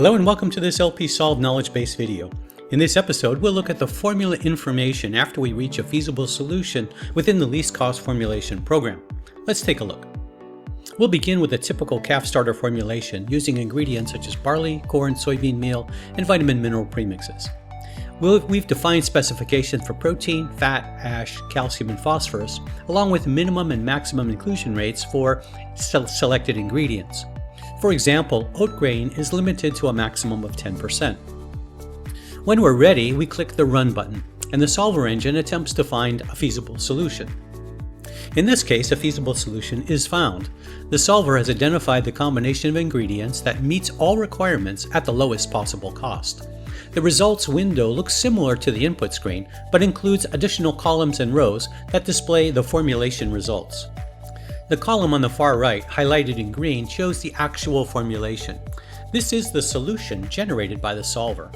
Hello and welcome to this LPSolve knowledge-based video. In this episode, we'll look at the formula information after we reach a feasible solution within the least cost formulation program. Let's take a look. We'll begin with a typical calf starter formulation using ingredients such as barley, corn, soybean meal, and vitamin mineral premixes. We've defined specifications for protein, fat, ash, calcium, and phosphorus, along with minimum and maximum inclusion rates for selected ingredients. For example, oat grain is limited to a maximum of 10%. When we're ready, we click the Run button, and the solver engine attempts to find a feasible solution. In this case, a feasible solution is found. The solver has identified the combination of ingredients that meets all requirements at the lowest possible cost. The results window looks similar to the input screen, but includes additional columns and rows that display the formulation results. The column on the far right, highlighted in green, shows the actual formulation. This is the solution generated by the solver.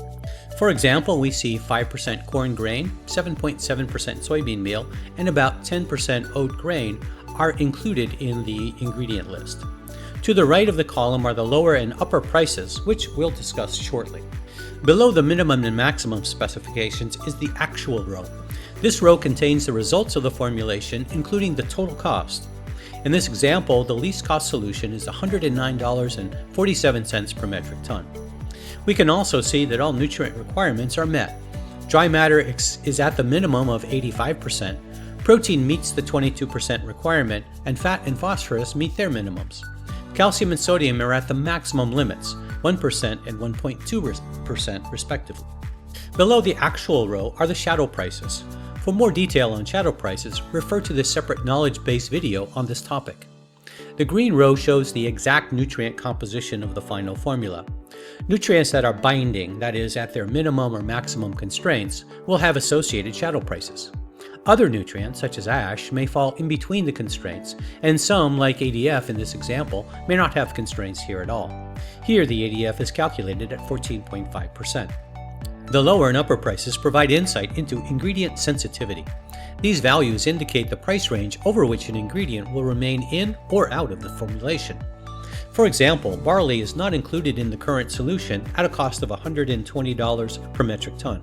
For example, we see 5% corn grain, 7.7% soybean meal, and about 10% oat grain are included in the ingredient list. To the right of the column are the lower and upper prices, which we'll discuss shortly. Below the minimum and maximum specifications is the actual row. This row contains the results of the formulation, including the total cost. In this example, the least cost solution is $109.47 per metric ton. We can also see that all nutrient requirements are met. Dry matter is at the minimum of 85%, protein meets the 22% requirement, and fat and phosphorus meet their minimums. Calcium and sodium are at the maximum limits, 1% and 1.2% respectively. Below the actual row are the shadow prices. For more detail on shadow prices, refer to the separate knowledge-based video on this topic. The green row shows the exact nutrient composition of the final formula. Nutrients that are binding, that is, at their minimum or maximum constraints, will have associated shadow prices. Other nutrients, such as ash, may fall in between the constraints, and some, like ADF in this example, may not have constraints here at all. Here, the ADF is calculated at 14.5%. The lower and upper prices provide insight into ingredient sensitivity. These values indicate the price range over which an ingredient will remain in or out of the formulation. For example, barley is not included in the current solution at a cost of $120 per metric ton.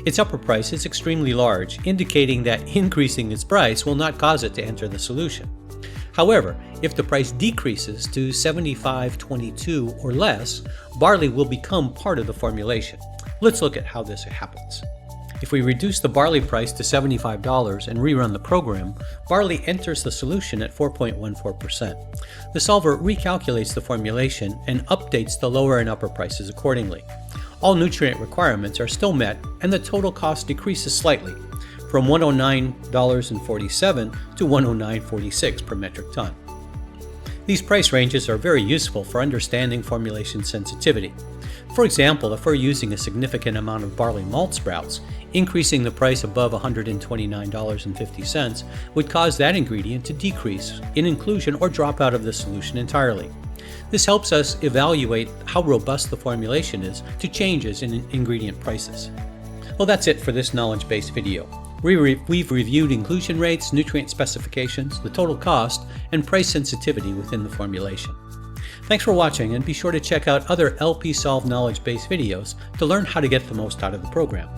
Its upper price is extremely large, indicating that increasing its price will not cause it to enter the solution. However, if the price decreases to $75.22 or less, barley will become part of the formulation. Let's look at how this happens. If we reduce the barley price to $75 and rerun the program, barley enters the solution at 4.14%. The solver recalculates the formulation and updates the lower and upper prices accordingly. All nutrient requirements are still met, and the total cost decreases slightly, from $109.47 to $109.46 per metric ton. These price ranges are very useful for understanding formulation sensitivity. For example, if we're using a significant amount of barley malt sprouts, increasing the price above $129.50 would cause that ingredient to decrease in inclusion or drop out of the solution entirely. This helps us evaluate how robust the formulation is to changes in ingredient prices. Well, that's it for this knowledge-based video. We've reviewed inclusion rates, nutrient specifications, the total cost, and price sensitivity within the formulation. Thanks for watching, and be sure to check out other LPSolve knowledge-based videos to learn how to get the most out of the program.